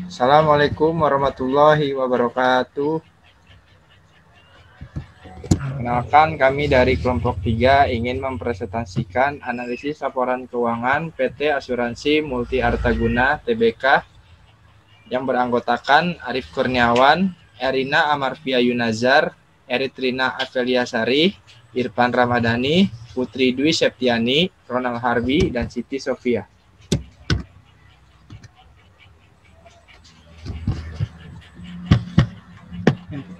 Assalamualaikum warahmatullahi wabarakatuh. Kenalkan, kami dari kelompok 3 ingin mempresentasikan analisis laporan keuangan PT Asuransi Multi Artaguna Tbk yang beranggotakan Arif Kurniawan, Erina Amarvia Yunazar, Eritrina Afeliasari, Irfan Ramadhani, Putri Dwi Septiani, Ronald Harbi, dan Siti Sofia.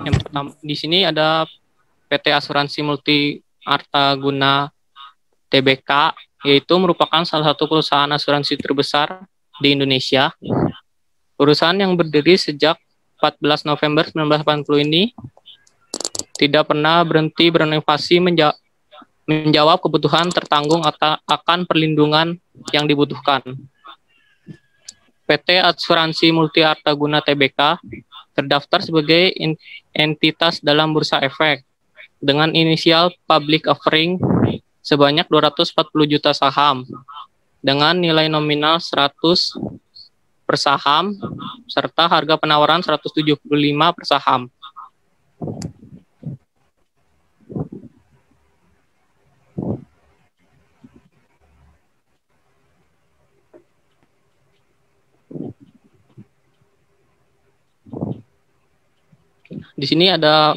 Yang pertama, di sini ada PT Asuransi Multi Artaguna Tbk, yaitu merupakan salah satu perusahaan asuransi terbesar di Indonesia. Perusahaan yang berdiri sejak 14 November 1980 ini tidak pernah berhenti berinovasi menjawab kebutuhan tertanggung akan perlindungan yang dibutuhkan. PT Asuransi Multi Artaguna Tbk terdaftar sebagai entitas dalam Bursa Efek dengan inisial public offering sebanyak 240 juta saham dengan nilai nominal 100 per saham serta harga penawaran 175 per saham. Di sini ada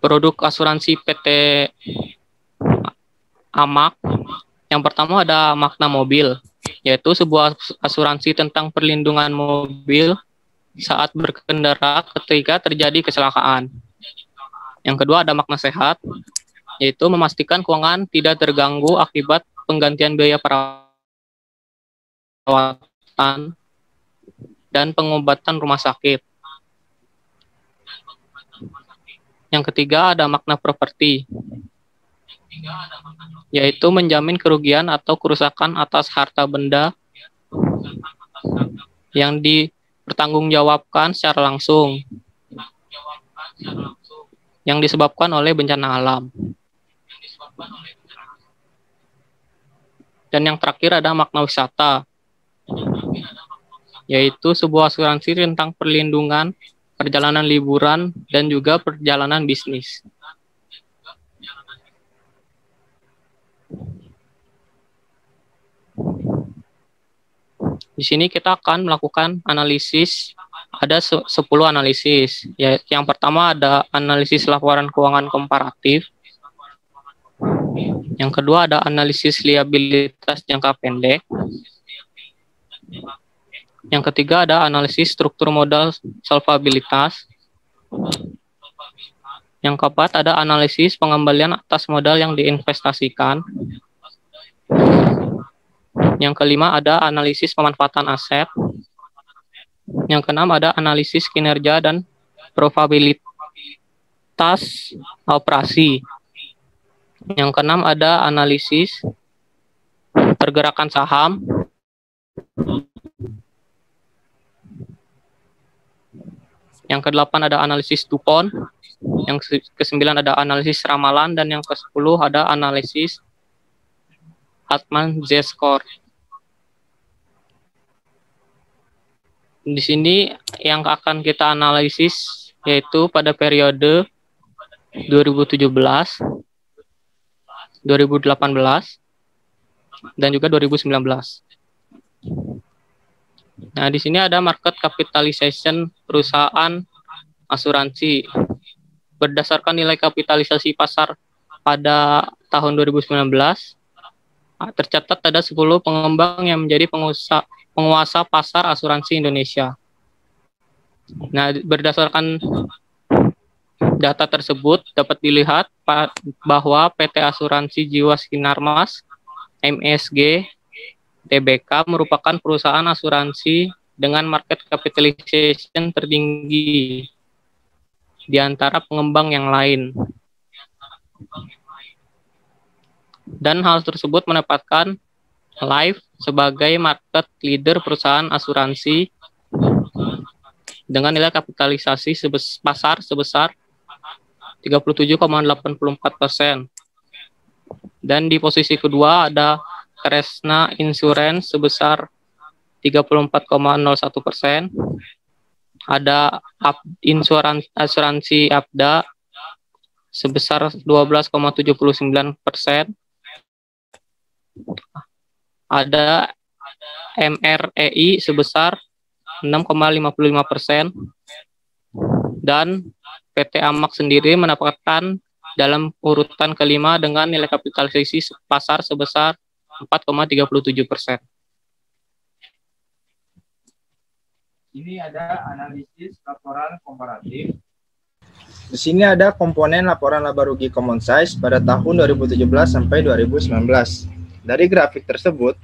produk asuransi PT AMAK. Yang pertama ada Makna Mobil, yaitu sebuah asuransi tentang perlindungan mobil saat berkendara ketika terjadi kecelakaan. Yang kedua ada Makna Sehat, yaitu memastikan keuangan tidak terganggu akibat penggantian biaya perawatan dan pengobatan rumah sakit. Yang ketiga ada Makna Properti, yaitu menjamin kerugian atau kerusakan atas harta benda yang dipertanggungjawabkan secara langsung yang disebabkan oleh bencana alam. Dan yang terakhir ada Makna Wisata, yaitu sebuah asuransi tentang perlindungan perjalanan liburan dan juga perjalanan bisnis. Di sini kita akan melakukan analisis, ada 10 analisis. Yang pertama ada analisis laporan keuangan komparatif. Yang kedua ada analisis liabilitas jangka pendek. Yang ketiga ada analisis struktur modal solvabilitas. Yang keempat ada analisis pengembalian atas modal yang diinvestasikan. Yang kelima ada analisis pemanfaatan aset. Yang keenam ada analisis kinerja dan probabilitas operasi. Yang keenam ada analisis pergerakan saham. Yang ke-8 ada analisis Dupont, yang ke-9 ada analisis ramalan, dan yang ke-10 ada analisis Altman Z-score. Di sini yang akan kita analisis yaitu pada periode 2017, 2018, dan juga 2019. Nah, di sini ada market capitalization perusahaan asuransi. Berdasarkan nilai kapitalisasi pasar pada tahun 2019, tercatat ada 10 pengembang yang menjadi penguasa pasar asuransi Indonesia. Nah, berdasarkan data tersebut dapat dilihat bahwa PT Asuransi Jiwa Sinarmas MSG Tbk merupakan perusahaan asuransi dengan market capitalization tertinggi di antara pengembang yang lain. Dan hal tersebut menempatkan Life sebagai market leader perusahaan asuransi dengan nilai kapitalisasi pasar sebesar 37,84%. Dan di posisi kedua ada Kresna Insurance sebesar 34,01%. Ada asuransi APDA sebesar 12,79%. Ada MREI sebesar 6,55%. Dan PT Amak sendiri mendapatkan dalam urutan kelima dengan nilai kapitalisasi pasar sebesar 4,37%. Ini ada analisis laporan komparatif. Di sini ada komponen laporan laba rugi common size pada tahun 2017 sampai 2019. Dari grafik tersebut,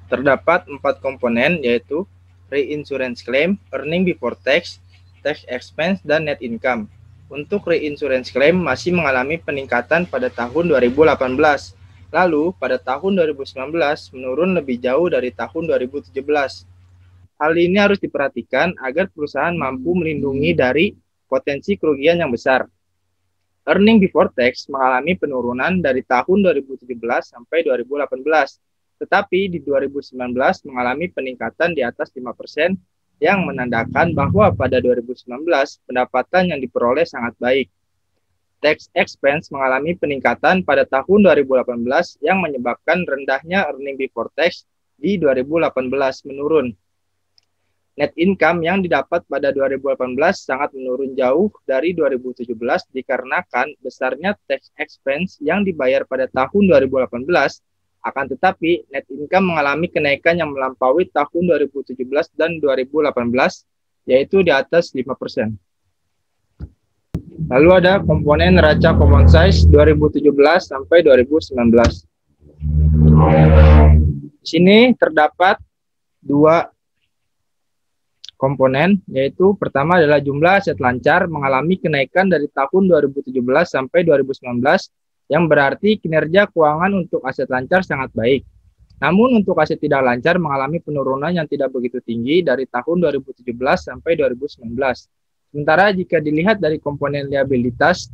terdapat 4 komponen, yaitu reinsurance claim, earning before tax, tax expense, dan net income. Untuk reinsurance claim masih mengalami peningkatan pada tahun 2018. Lalu, pada tahun 2019 menurun lebih jauh dari tahun 2017. Hal ini harus diperhatikan agar perusahaan mampu melindungi dari potensi kerugian yang besar. Earning before tax mengalami penurunan dari tahun 2017 sampai 2018, tetapi di 2019 mengalami peningkatan di atas 5%, yang menandakan bahwa pada 2019 pendapatan yang diperoleh sangat baik. Tax expense mengalami peningkatan pada tahun 2018 yang menyebabkan rendahnya earning before tax di 2018 menurun. Net income yang didapat pada 2018 sangat menurun jauh dari 2017 dikarenakan besarnya tax expense yang dibayar pada tahun 2018, akan tetapi net income mengalami kenaikan yang melampaui tahun 2017 dan 2018, yaitu di atas 5%. Lalu ada komponen neraca common size 2017 sampai 2019. Di sini terdapat 2 komponen, yaitu pertama adalah jumlah aset lancar mengalami kenaikan dari tahun 2017 sampai 2019, yang berarti kinerja keuangan untuk aset lancar sangat baik. Namun untuk aset tidak lancar mengalami penurunan yang tidak begitu tinggi dari tahun 2017 sampai 2019. Sementara jika dilihat dari komponen liabilitas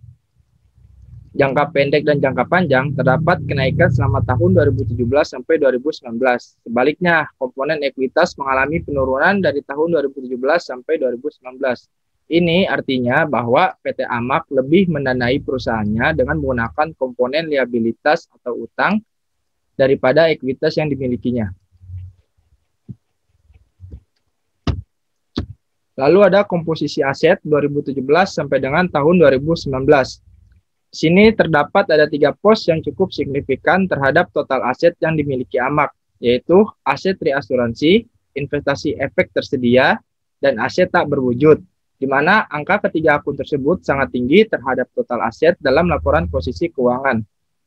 jangka pendek dan jangka panjang, terdapat kenaikan selama tahun 2017 sampai 2019. Sebaliknya, komponen ekuitas mengalami penurunan dari tahun 2017 sampai 2019. Ini artinya bahwa PT Amak lebih mendanai perusahaannya dengan menggunakan komponen liabilitas atau utang daripada ekuitas yang dimilikinya. Lalu ada komposisi aset 2017 sampai dengan tahun 2019. Di sini terdapat ada 3 pos yang cukup signifikan terhadap total aset yang dimiliki Amak, yaitu aset reasuransi, investasi efek tersedia, dan aset tak berwujud, di mana angka ketiga akun tersebut sangat tinggi terhadap total aset dalam laporan posisi keuangan.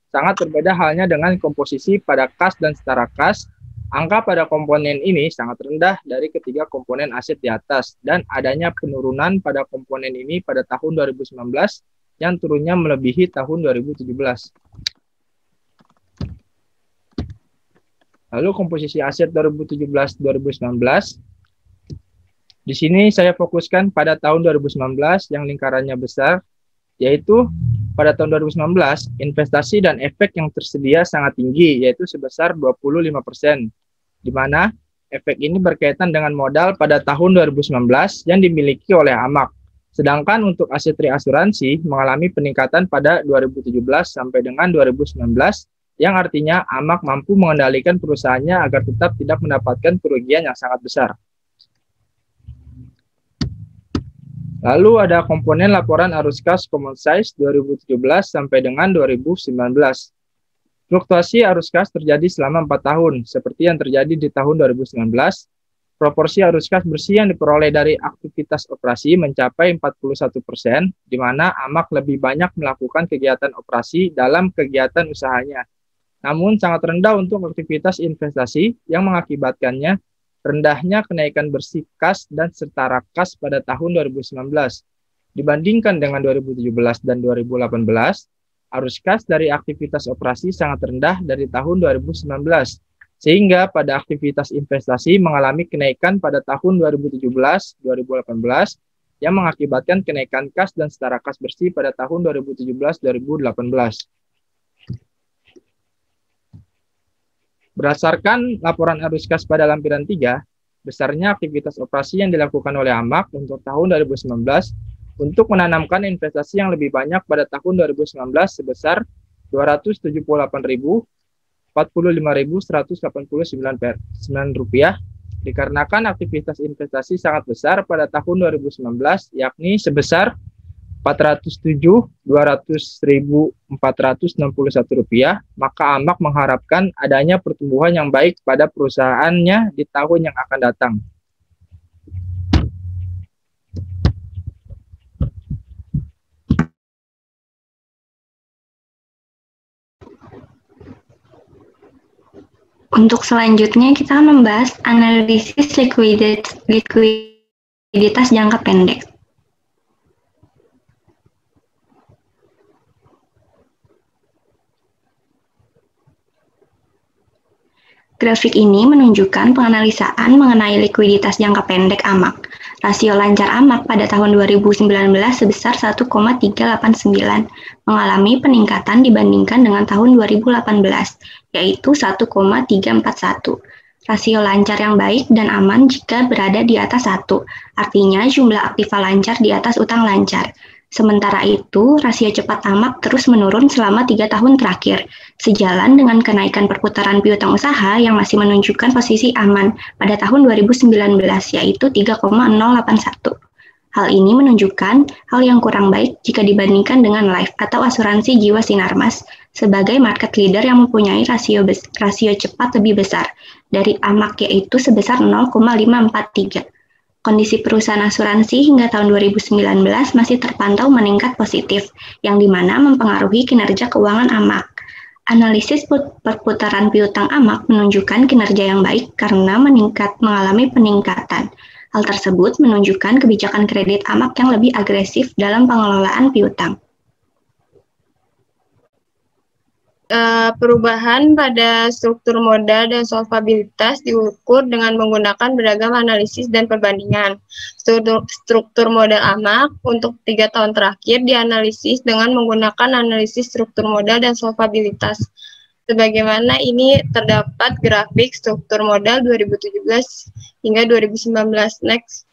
Sangat berbeda halnya dengan komposisi pada kas dan setara kas. Angka pada komponen ini sangat rendah dari ketiga komponen aset di atas, dan adanya penurunan pada komponen ini pada tahun 2019 yang turunnya melebihi tahun 2017. Lalu komposisi aset 2017-2019. Di sini saya fokuskan pada tahun 2019 yang lingkarannya besar, yaitu pada tahun 2019 investasi dan efek yang tersedia sangat tinggi, yaitu sebesar 25%, di mana efek ini berkaitan dengan modal pada tahun 2019 yang dimiliki oleh Amak. Sedangkan untuk aset reasuransi mengalami peningkatan pada 2017 sampai dengan 2019, yang artinya Amak mampu mengendalikan perusahaannya agar tetap tidak mendapatkan kerugian yang sangat besar. Lalu ada komponen laporan arus kas common size 2017 sampai dengan 2019. Fluktuasi arus kas terjadi selama 4 tahun, seperti yang terjadi di tahun 2019. Proporsi arus kas bersih yang diperoleh dari aktivitas operasi mencapai 41%, di mana Amak lebih banyak melakukan kegiatan operasi dalam kegiatan usahanya. Namun sangat rendah untuk aktivitas investasi yang mengakibatkannya rendahnya kenaikan bersih kas dan setara kas pada tahun 2019. Dibandingkan dengan 2017 dan 2018, arus kas dari aktivitas operasi sangat rendah dari tahun 2019. Sehingga pada aktivitas investasi mengalami kenaikan pada tahun 2017-2018 yang mengakibatkan kenaikan kas dan setara kas bersih pada tahun 2017-2018. Berdasarkan laporan arus kas pada lampiran 3, besarnya aktivitas operasi yang dilakukan oleh AMAK untuk tahun 2019 untuk menanamkan investasi yang lebih banyak pada tahun 2019 sebesar Rp278.045.189 dikarenakan aktivitas investasi sangat besar pada tahun 2019 yakni sebesar Rp407.200.461, maka AMAK mengharapkan adanya pertumbuhan yang baik pada perusahaannya di tahun yang akan datang. Untuk selanjutnya kita membahas analisis likuiditas jangka pendek. Grafik ini menunjukkan penganalisaan mengenai likuiditas jangka pendek AMAK. Rasio lancar AMAK pada tahun 2019 sebesar 1,389, mengalami peningkatan dibandingkan dengan tahun 2018, yaitu 1,341. Rasio lancar yang baik dan aman jika berada di atas 1, artinya jumlah aktiva lancar di atas utang lancar. Sementara itu, rasio cepat AMAK terus menurun selama 3 tahun terakhir, sejalan dengan kenaikan perputaran piutang usaha yang masih menunjukkan posisi aman pada tahun 2019, yaitu 3,081. Hal ini menunjukkan hal yang kurang baik jika dibandingkan dengan Life atau asuransi jiwa Sinarmas sebagai market leader yang mempunyai rasio cepat lebih besar dari AMAK, yaitu sebesar 0,543. Kondisi perusahaan asuransi hingga tahun 2019 masih terpantau meningkat positif, yang dimana mempengaruhi kinerja keuangan AMAK. Analisis perputaran piutang AMAK menunjukkan kinerja yang baik karena mengalami peningkatan. Hal tersebut menunjukkan kebijakan kredit AMAK yang lebih agresif dalam pengelolaan piutang. Perubahan pada struktur modal dan solvabilitas diukur dengan menggunakan beragam analisis dan perbandingan. Struktur modal AMAK untuk 3 tahun terakhir dianalisis dengan menggunakan analisis struktur modal dan solvabilitas. Sebagaimana ini terdapat grafik struktur modal 2017 hingga 2019. Next.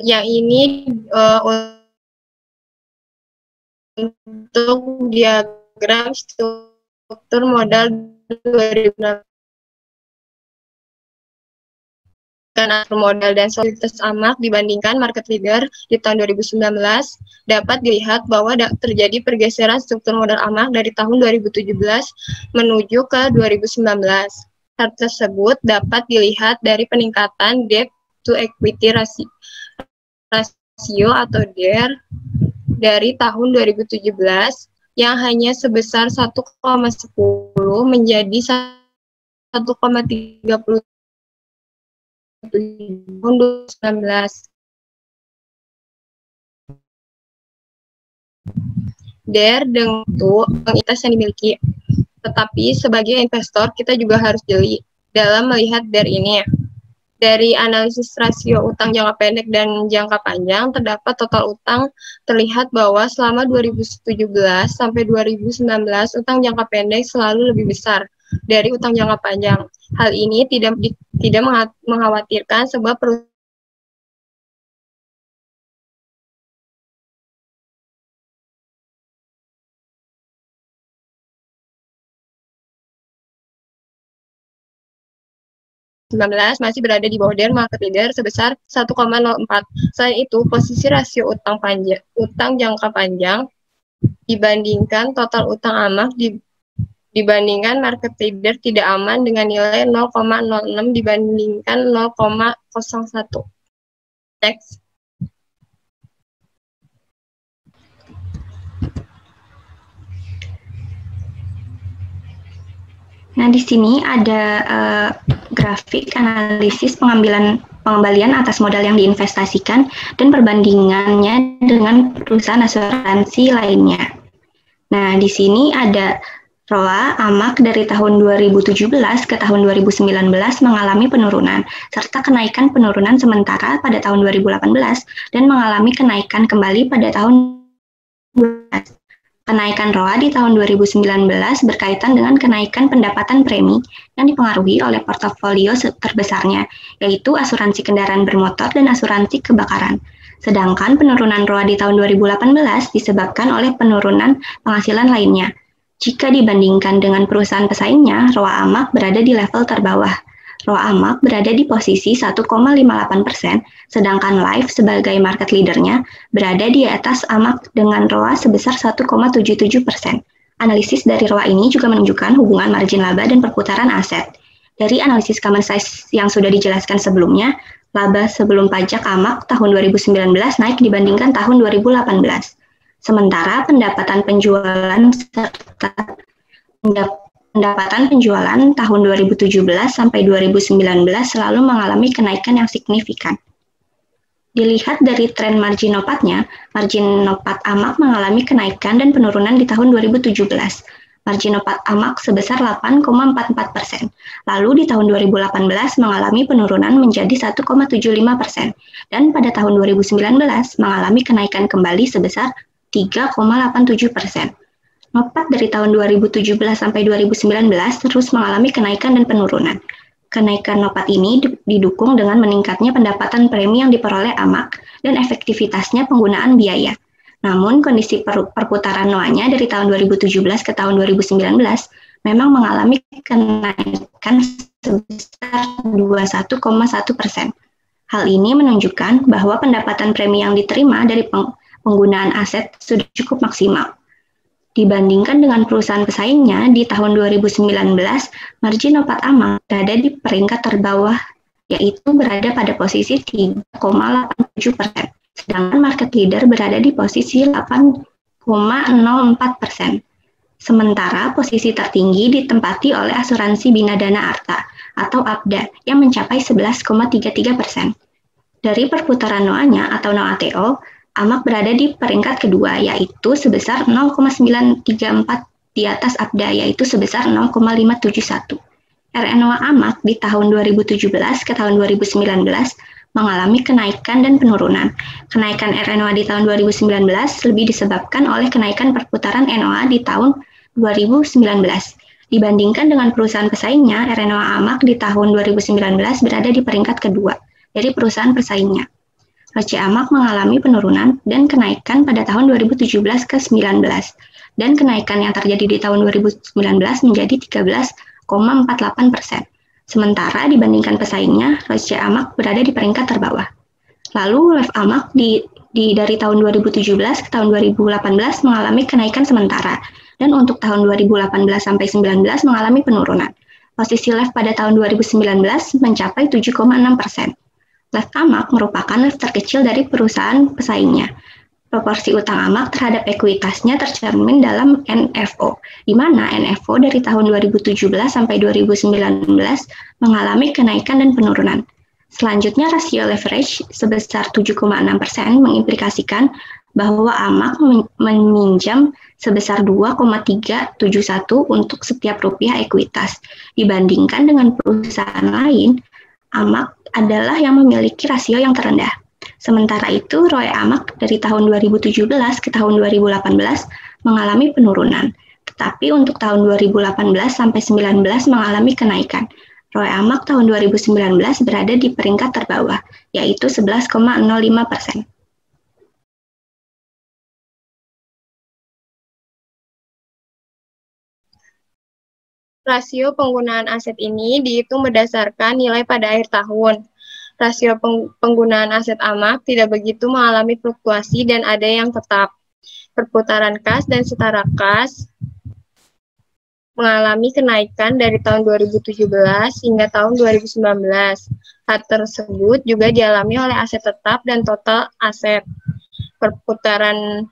Yang ini untuk diagram struktur modal 2016 modal dan soliditas AMAK dibandingkan market leader di tahun 2019, dapat dilihat bahwa terjadi pergeseran struktur modal AMAK dari tahun 2017 menuju ke 2019. Hal tersebut dapat dilihat dari peningkatan debt to equity rasio atau DER dari tahun 2017 yang hanya sebesar 1,10 menjadi 1,30 tahun 2019. DER dengan entitas yang dimiliki. Tetapi sebagai investor kita juga harus jeli dalam melihat DER ini. Dari analisis rasio utang jangka pendek dan jangka panjang, terdapat total utang terlihat bahwa selama 2017 sampai 2019, utang jangka pendek selalu lebih besar dari utang jangka panjang. Hal ini tidak mengkhawatirkan sebab perusahaan masih berada di bawah DER market leader sebesar 1,04. Selain itu, posisi rasio utang jangka panjang dibandingkan total utang AMAK dibandingkan market leader tidak aman dengan nilai 0,06 dibandingkan 0,01. Next. Nah, di sini ada grafik analisis pengembalian atas modal yang diinvestasikan dan perbandingannya dengan perusahaan asuransi lainnya. Nah, di sini ada ROA AMAK dari tahun 2017 ke tahun 2019 mengalami penurunan, serta kenaikan penurunan sementara pada tahun 2018 dan mengalami kenaikan kembali pada tahun Kenaikan ROA di tahun 2019 berkaitan dengan kenaikan pendapatan premi yang dipengaruhi oleh portofolio terbesarnya, yaitu asuransi kendaraan bermotor dan asuransi kebakaran. Sedangkan penurunan ROA di tahun 2018 disebabkan oleh penurunan penghasilan lainnya. Jika dibandingkan dengan perusahaan pesaingnya, ROA AMAG berada di level terbawah. ROA AMAG berada di posisi 1,58%, sedangkan Life sebagai market leadernya berada di atas AMAG dengan ROA sebesar 1,77%. Analisis dari ROA ini juga menunjukkan hubungan margin laba dan perputaran aset. Dari analisis common size yang sudah dijelaskan sebelumnya, laba sebelum pajak AMAG tahun 2019 naik dibandingkan tahun 2018. Sementara pendapatan penjualan serta pendapatan penjualan tahun 2017 sampai 2019 selalu mengalami kenaikan yang signifikan. Dilihat dari tren margin nopatnya, margin nopat AMAG mengalami kenaikan dan penurunan di tahun 2017. Margin nopat AMAG sebesar 8,44%. Lalu di tahun 2018 mengalami penurunan menjadi 1,75%. Dan pada tahun 2019 mengalami kenaikan kembali sebesar 3,87%. Nopat dari tahun 2017 sampai 2019 terus mengalami kenaikan dan penurunan. Kenaikan nopat ini didukung dengan meningkatnya pendapatan premi yang diperoleh AMAG dan efektivitasnya penggunaan biaya. Namun, kondisi perputaran NOA-nya dari tahun 2017 ke tahun 2019 memang mengalami kenaikan sebesar 21,1%. Hal ini menunjukkan bahwa pendapatan premi yang diterima dari penggunaan aset sudah cukup maksimal. Dibandingkan dengan perusahaan pesaingnya, di tahun 2019, margin nopat AMAG berada di peringkat terbawah, yaitu berada pada posisi 3,87%, sedangkan market leader berada di posisi 8,04%. Sementara posisi tertinggi ditempati oleh asuransi Bina Dana Arta atau ABDA yang mencapai 11,33%. Dari perputaran NOA-nya atau NOATO, AMAG berada di peringkat kedua, yaitu sebesar 0,934 di atas ABDA, yaitu sebesar 0,571. RNOA AMAG di tahun 2017 ke tahun 2019 mengalami kenaikan dan penurunan. Kenaikan RNOA di tahun 2019 lebih disebabkan oleh kenaikan perputaran NOA di tahun 2019. Dibandingkan dengan perusahaan pesaingnya, RNOA AMAG di tahun 2019 berada di peringkat kedua dari perusahaan pesaingnya. ROCE AMAG mengalami penurunan dan kenaikan pada tahun 2017 ke 19, dan kenaikan yang terjadi di tahun 2019 menjadi 13,48%. Sementara dibandingkan pesaingnya, ROCE AMAG berada di peringkat terbawah. Lalu Life AMAG dari tahun 2017 ke tahun 2018 mengalami kenaikan sementara, dan untuk tahun 2018 sampai 19 mengalami penurunan. Posisi Life pada tahun 2019 mencapai 7,6%. Life AMAG merupakan life terkecil dari perusahaan pesaingnya. Proporsi utang AMAG terhadap ekuitasnya tercermin dalam NFO, di mana NFO dari tahun 2017 sampai 2019 mengalami kenaikan dan penurunan. Selanjutnya, rasio leverage sebesar 7,6% mengimplikasikan bahwa AMAG meminjam sebesar 2,371 untuk setiap rupiah ekuitas. Dibandingkan dengan perusahaan lain, AMAG adalah yang memiliki rasio yang terendah. Sementara itu, ROE AMAG dari tahun 2017 ke tahun 2018 mengalami penurunan, tetapi untuk tahun 2018 sampai 19 mengalami kenaikan. ROE AMAG tahun 2019 berada di peringkat terbawah, yaitu 11,05%. Rasio penggunaan aset ini dihitung berdasarkan nilai pada akhir tahun. Rasio penggunaan aset AMAG tidak begitu mengalami fluktuasi dan ada yang tetap. Perputaran kas dan setara kas mengalami kenaikan dari tahun 2017 hingga tahun 2019. Hal tersebut juga dialami oleh aset tetap dan total aset. Perputaran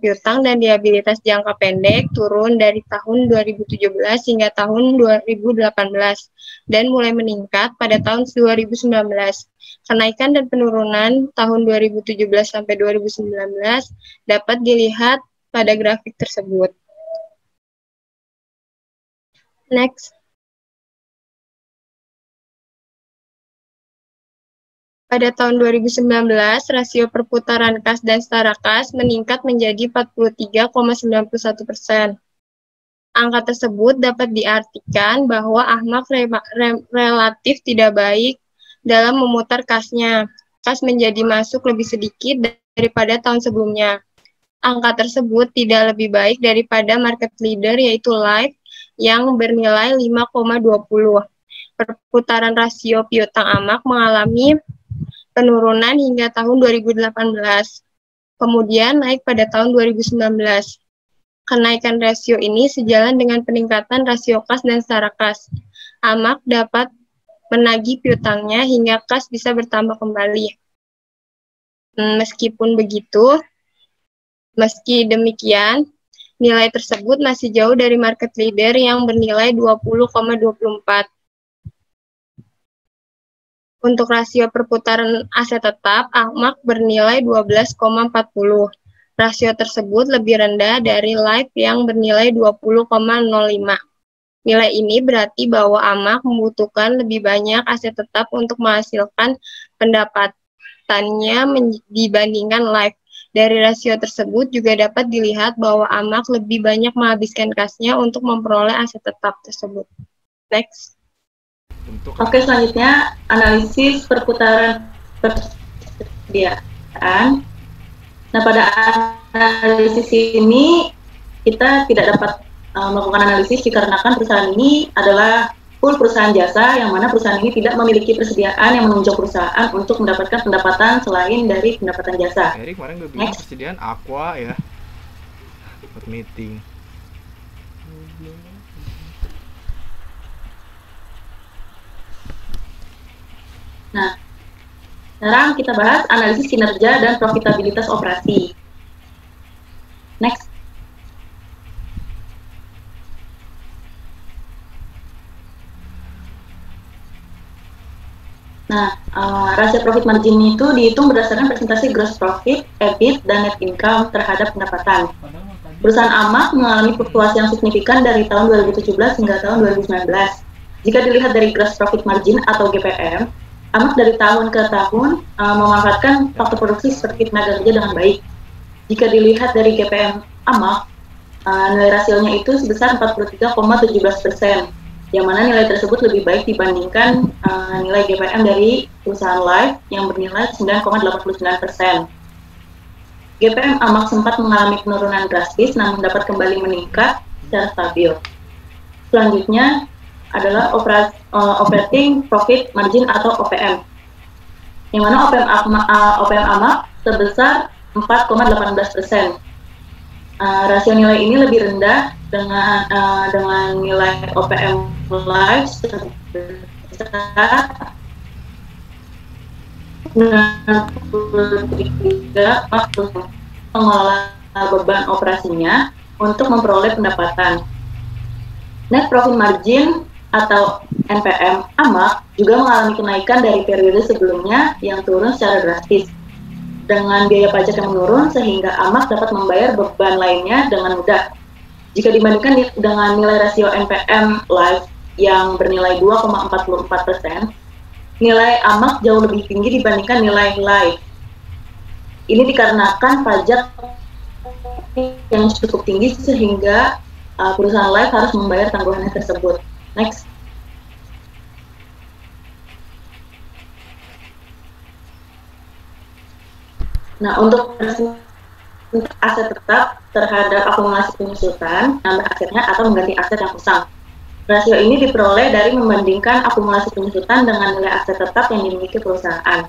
piutang dan liabilitas jangka pendek turun dari tahun 2017 hingga tahun 2018 dan mulai meningkat pada tahun 2019. Kenaikan dan penurunan tahun 2017 sampai 2019 dapat dilihat pada grafik tersebut. Next. Pada tahun 2019, rasio perputaran kas dan setara kas meningkat menjadi 43,91%. Angka tersebut dapat diartikan bahwa Ahmad relatif tidak baik dalam memutar kasnya. Kas menjadi masuk lebih sedikit daripada tahun sebelumnya. Angka tersebut tidak lebih baik daripada market leader yaitu Live yang bernilai 5,20. Perputaran rasio piutang Ahmad mengalami penurunan hingga tahun 2018, kemudian naik pada tahun 2019. Kenaikan rasio ini sejalan dengan peningkatan rasio kas dan setara kas. Ahmad dapat menagih piutangnya hingga kas bisa bertambah kembali. Meski demikian, nilai tersebut masih jauh dari market leader yang bernilai 20,24. Untuk rasio perputaran aset tetap, Ahmad bernilai 12,40. Rasio tersebut lebih rendah dari Live yang bernilai 20,05. Nilai ini berarti bahwa Ahmad membutuhkan lebih banyak aset tetap untuk menghasilkan pendapatannya dibandingkan Live. Dari rasio tersebut juga dapat dilihat bahwa Ahmad lebih banyak menghabiskan kasnya untuk memperoleh aset tetap tersebut. Next. Oke, selanjutnya analisis perputaran persediaan. Nah, pada analisis ini kita tidak dapat melakukan analisis dikarenakan perusahaan ini adalah full perusahaan jasa, yang mana perusahaan ini tidak memiliki persediaan yang menunjang perusahaan untuk mendapatkan pendapatan selain dari pendapatan jasa. Erik kemarin udah bilang persediaan Aqua ya, buat meeting. Nah, sekarang kita bahas analisis kinerja dan profitabilitas operasi. Next. Nah, rasio profit margin itu dihitung berdasarkan presentasi gross profit, EBIT, dan net income terhadap pendapatan. Perusahaan Ahmad mengalami fluktuasi yang signifikan dari tahun 2017 hingga tahun 2019. Jika dilihat dari gross profit margin atau GPM, Ahmad dari tahun ke tahun memanfaatkan faktor produksi seperti tenaga kerja dengan baik. Jika dilihat dari GPM Ahmad, nilai rasionya itu sebesar 43,17%, yang mana nilai tersebut lebih baik dibandingkan nilai GPM dari perusahaan Live yang bernilai 9,89%. GPM Ahmad sempat mengalami penurunan drastis, namun dapat kembali meningkat secara stabil. Selanjutnya adalah operating profit margin atau OPM, yang mana OPM Ahmad sebesar 4,18%. Rasio nilai ini lebih rendah dengan nilai OPM Live sebesar 93,40%, mengelola beban operasinya untuk memperoleh pendapatan. Net profit margin atau NPM Ahmad juga mengalami kenaikan dari periode sebelumnya yang turun secara drastis. Dengan biaya pajak yang menurun, sehingga Ahmad dapat membayar beban lainnya dengan mudah. Jika dibandingkan dengan nilai rasio NPM Live yang bernilai 2,44%, nilai Ahmad jauh lebih tinggi dibandingkan nilai Live. Ini dikarenakan pajak yang cukup tinggi sehingga perusahaan Live harus membayar tanggungannya tersebut. Next. Nah, untuk aset tetap terhadap akumulasi penyusutan, nambah asetnya atau mengganti aset yang usang. Rasio ini diperoleh dari membandingkan akumulasi penyusutan dengan nilai aset tetap yang dimiliki perusahaan.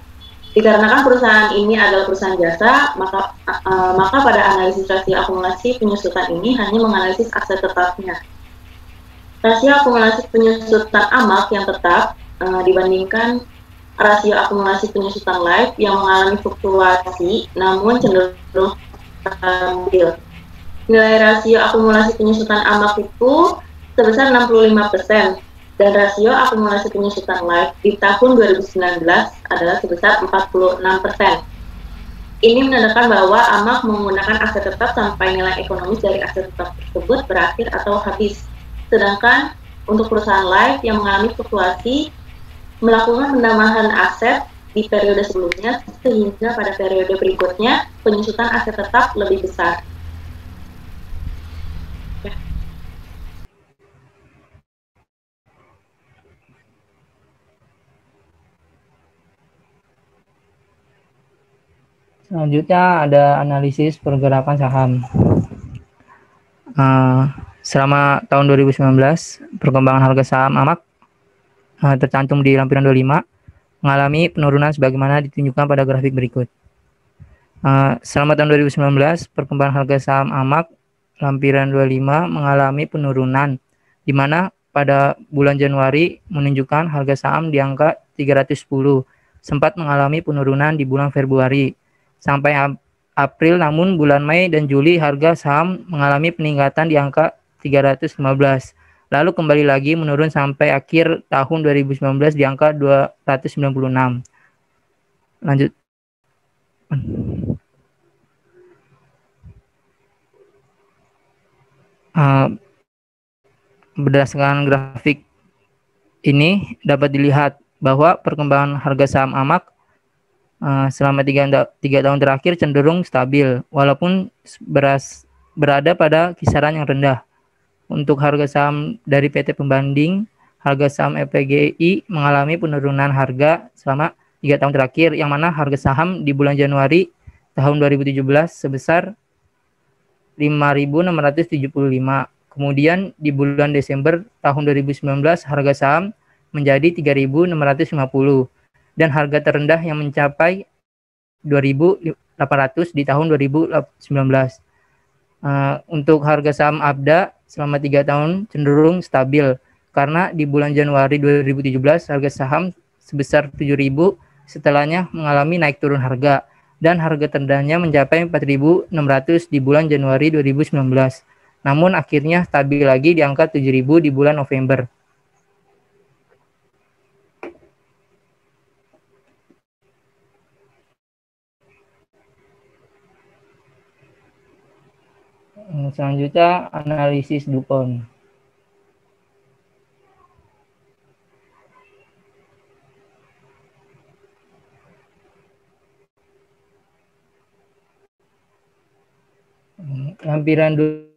Dikarenakan perusahaan ini adalah perusahaan jasa, maka pada analisis rasio akumulasi penyusutan ini hanya menganalisis aset tetapnya. Rasio akumulasi penyusutan Ahmad yang tetap dibandingkan rasio akumulasi penyusutan Live yang mengalami fluktuasi namun cenderung stabil. Nilai rasio akumulasi penyusutan Ahmad itu sebesar 65%, dan rasio akumulasi penyusutan Live di tahun 2019 adalah sebesar 46%. Ini menandakan bahwa Ahmad menggunakan aset tetap sampai nilai ekonomis dari aset tetap tersebut berakhir atau habis. Sedangkan untuk perusahaan Live yang mengalami fluktuasi, melakukan penambahan aset di periode sebelumnya, sehingga pada periode berikutnya penyusutan aset tetap lebih besar. Ya. Selanjutnya ada analisis pergerakan saham. Selama tahun 2019, perkembangan harga saham AMAK tercantum di lampiran 25 mengalami penurunan sebagaimana ditunjukkan pada grafik berikut. Selama tahun 2019, perkembangan harga saham AMAK lampiran 25 mengalami penurunan, di mana pada bulan Januari menunjukkan harga saham di angka 310, sempat mengalami penurunan di bulan Februari sampai April, namun bulan Mei dan Juli harga saham mengalami peningkatan di angka 315. Lalu kembali lagi menurun sampai akhir tahun 2019 di angka 296. Lanjut. Berdasarkan grafik ini dapat dilihat bahwa perkembangan harga saham AMAK selama 3 tahun terakhir cenderung stabil, walaupun berada pada kisaran yang rendah. Untuk harga saham dari PT Pembanding, harga saham LPGI mengalami penurunan harga selama 3 tahun terakhir, yang mana harga saham di bulan Januari tahun 2017 sebesar 5.675. Kemudian di bulan Desember tahun 2019 harga saham menjadi 3.650 dan harga terendah yang mencapai 2.800 di tahun 2019. Untuk harga saham ABDA selama 3 tahun cenderung stabil, karena di bulan Januari 2017 harga saham sebesar 7.000, setelahnya mengalami naik turun harga, dan harga terendahnya mencapai 4.600 di bulan Januari 2019. Namun akhirnya stabil lagi di angka 7.000 di bulan November. Selanjutnya analisis DuPont. Lampiran 2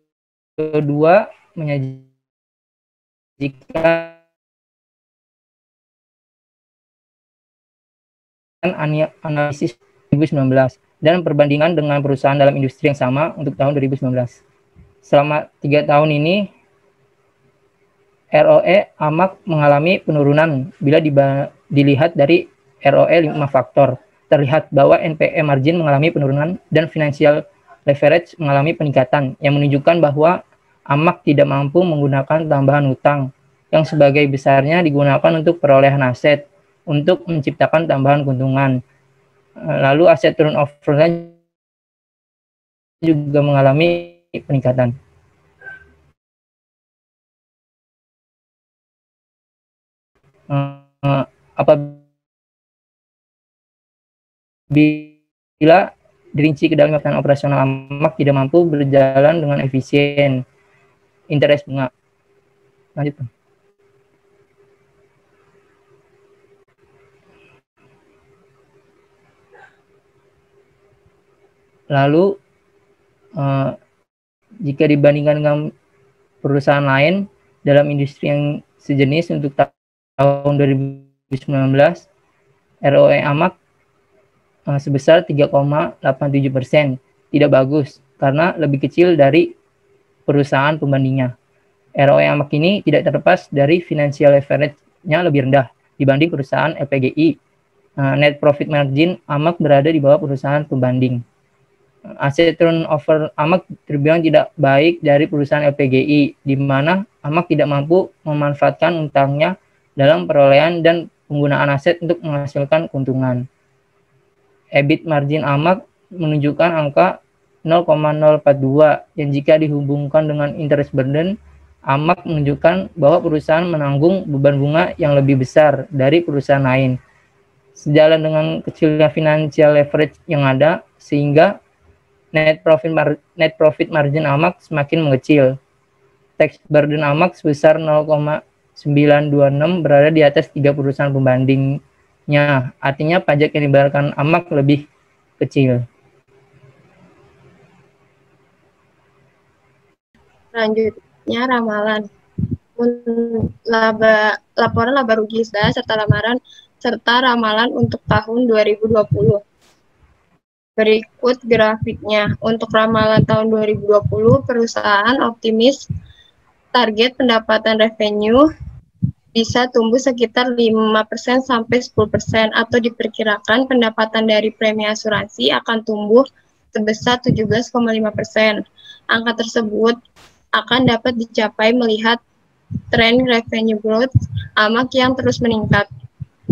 menyajikan analisis 2019 dan perbandingan dengan perusahaan dalam industri yang sama untuk tahun 2019. Selama 3 tahun ini, ROE AMAK mengalami penurunan bila dilihat dari ROE 5 faktor. Terlihat bahwa NPE margin mengalami penurunan dan financial leverage mengalami peningkatan, yang menunjukkan bahwa AMAK tidak mampu menggunakan tambahan hutang yang sebagai besarnya digunakan untuk perolehan aset untuk menciptakan tambahan keuntungan. Lalu aset turnover juga mengalami peningkatan. Apabila dirinci ke dalam laporan operasional AMAK tidak mampu berjalan dengan efisien, interest bunga. Lanjut. Lalu jika dibandingkan dengan perusahaan lain dalam industri yang sejenis untuk tahun 2019, ROE AMAK sebesar 3,87%, tidak bagus karena lebih kecil dari perusahaan pembandingnya. ROE AMAK ini tidak terlepas dari financial leverage-nya lebih rendah dibanding perusahaan LPGI. Net profit margin AMAK berada di bawah perusahaan pembanding. Aset turnover AMAK terbilang tidak baik dari perusahaan LPGI, di mana AMAK tidak mampu memanfaatkan utangnya dalam perolehan dan penggunaan aset untuk menghasilkan keuntungan. EBIT margin AMAK menunjukkan angka 0,042, yang jika dihubungkan dengan interest burden, AMAK menunjukkan bahwa perusahaan menanggung beban bunga yang lebih besar dari perusahaan lain. Sejalan dengan kecilnya financial leverage yang ada, sehingga net profit margin AMAK semakin mengecil. Tax burden AMAK sebesar 0,926 berada di atas 3 perusahaan pembanding pajaknya. Artinya pajak yang dibayarkan AMAK lebih kecil. Selanjutnya ramalan. Laporan laba rugi serta ramalan untuk tahun 2020. Berikut grafiknya. Untuk ramalan tahun 2020, perusahaan optimis target pendapatan revenue bisa tumbuh sekitar 5% sampai 10%, atau diperkirakan pendapatan dari premi asuransi akan tumbuh sebesar 17,5%. Angka tersebut akan dapat dicapai melihat tren revenue growth AMAK yang terus meningkat.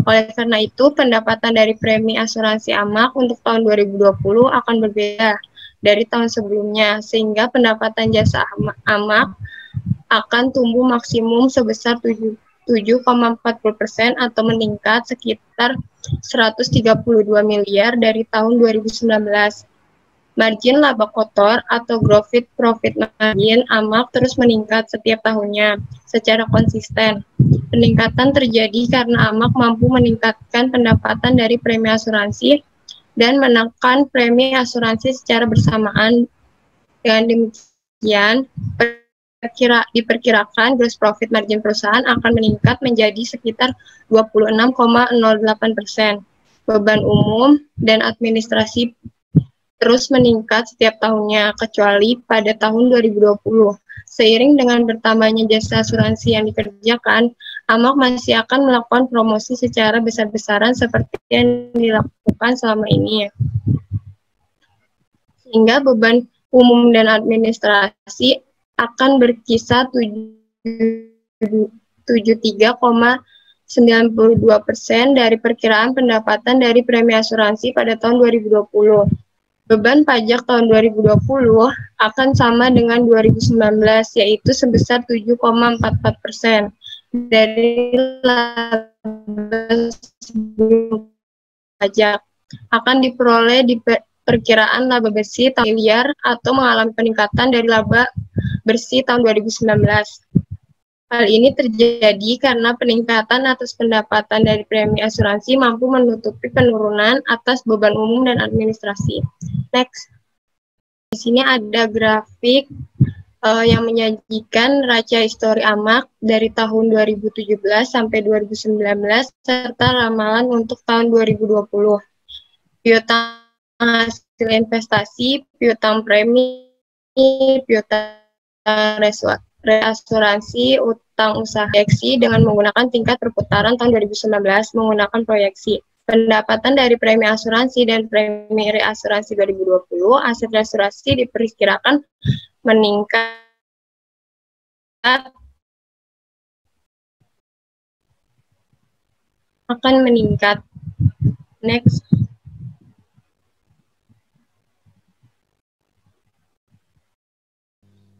Oleh karena itu, pendapatan dari premi asuransi AMAK untuk tahun 2020 akan berbeda dari tahun sebelumnya, sehingga pendapatan jasa AMAK akan tumbuh maksimum sebesar 7,40% atau meningkat sekitar 132 miliar dari tahun 2019. Margin laba kotor atau gross profit margin AMAK terus meningkat setiap tahunnya secara konsisten. Peningkatan terjadi karena AMAK mampu meningkatkan pendapatan dari premi asuransi dan menekan premi asuransi secara bersamaan. Dengan demikian, diperkirakan gross profit margin perusahaan akan meningkat menjadi sekitar 26,08%. Beban umum dan administrasi terus meningkat setiap tahunnya, kecuali pada tahun 2020. Seiring dengan bertambahnya jasa asuransi yang dikerjakan, AMAK masih akan melakukan promosi secara besar-besaran seperti yang dilakukan selama ini. Sehingga beban umum dan administrasi akan berkisar 73,92% dari perkiraan pendapatan dari premi asuransi pada tahun 2020. Beban pajak tahun 2020 akan sama dengan 2019, yaitu sebesar 7,44% dari laba sebelum pajak. Akan diperoleh di perkiraan laba bersih tahun miliar atau mengalami peningkatan dari laba bersih tahun 2019. Hal ini terjadi karena peningkatan atas pendapatan dari premi asuransi mampu menutupi penurunan atas beban umum dan administrasi. Next. Di sini ada grafik yang menyajikan raca histori AMAK dari tahun 2017 sampai 2019 serta ramalan untuk tahun 2020. Piutang hasil investasi, piutang premi, piutang reasuransi, utang usaha proyeksi dengan menggunakan tingkat perputaran tahun 2019 menggunakan proyeksi. Pendapatan dari premi asuransi dan premi reasuransi 2020, aset reasuransi diperkirakan meningkat akan meningkat. Next.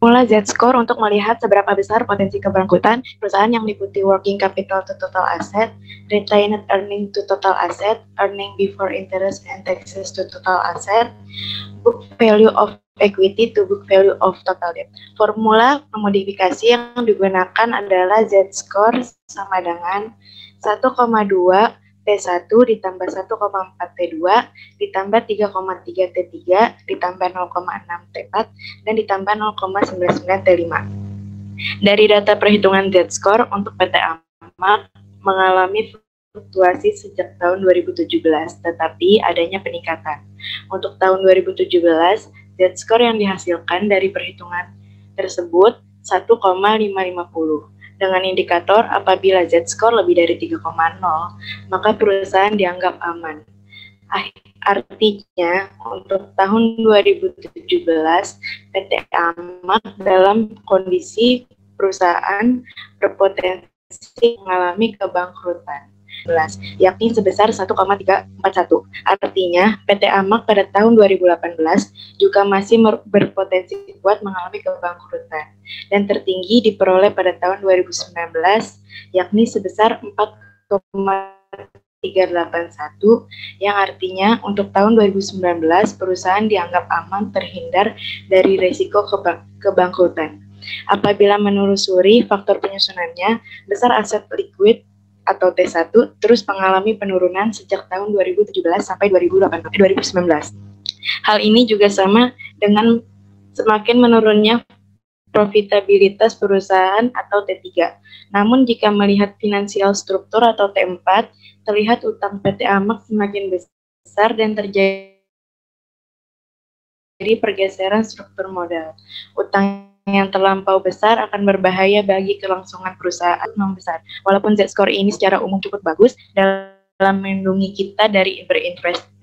Formula Z-score untuk melihat seberapa besar potensi kebangkrutan perusahaan yang meliputi working capital to total asset, retained earning to total asset, earning before interest and taxes to total asset, book value of equity to book value of total debt. Formula pemodifikasi yang digunakan adalah Z-score sama dengan 1,2 T1 ditambah 1,4 T2 ditambah 3,3 T3 ditambah 0,6 T4 dan ditambah 0,99 T5. Dari data perhitungan Z-score untuk PT AMAK mengalami fluktuasi sejak tahun 2017, tetapi adanya peningkatan. Untuk tahun 2017, Z-score yang dihasilkan dari perhitungan tersebut 1,550. Dengan indikator apabila Z-score lebih dari 3,0, maka perusahaan dianggap aman. Artinya, untuk tahun 2017, PT AMAK dalam kondisi perusahaan berpotensi mengalami kebangkrutan, yakni sebesar 1,341. Artinya, PT AMAK pada tahun 2018 juga masih berpotensi kuat mengalami kebangkrutan dan tertinggi diperoleh pada tahun 2019, yakni sebesar 4,381, yang artinya untuk tahun 2019 perusahaan dianggap aman terhindar dari risiko kebangkrutan. Apabila menelusuri faktor penyusunannya, besar aset liquid atau T1 terus mengalami penurunan sejak tahun 2017 sampai 2019. Hal ini juga sama dengan semakin menurunnya profitabilitas perusahaan atau T3. Namun jika melihat finansial struktur atau T4, terlihat utang PT AMAG semakin besar dan terjadi pergeseran struktur modal. Utang yang terlampau besar akan berbahaya bagi kelangsungan perusahaan membesar. Walaupun Z-score ini secara umum cukup bagus dalam melindungi kita dari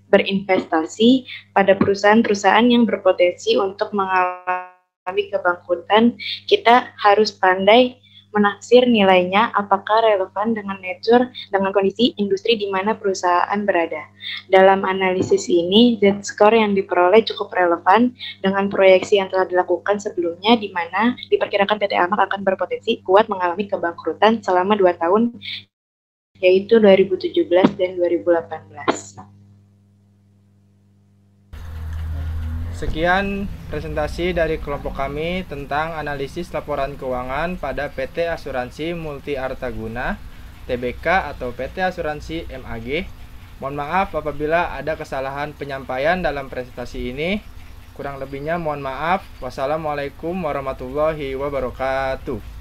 berinvestasi pada perusahaan-perusahaan yang berpotensi untuk mengalami kebangkrutan, kita harus pandai menaksir nilainya apakah relevan dengan nature, dengan kondisi industri di mana perusahaan berada. Dalam analisis ini, Z-score yang diperoleh cukup relevan dengan proyeksi yang telah dilakukan sebelumnya di mana diperkirakan PT AMAG akan berpotensi kuat mengalami kebangkrutan selama 2 tahun, yaitu 2017 dan 2018. Sekian presentasi dari kelompok kami tentang analisis laporan keuangan pada PT Asuransi Multi Artaguna Tbk atau PT Asuransi MAG. Mohon maaf apabila ada kesalahan penyampaian dalam presentasi ini. Kurang lebihnya mohon maaf. Wassalamualaikum warahmatullahi wabarakatuh.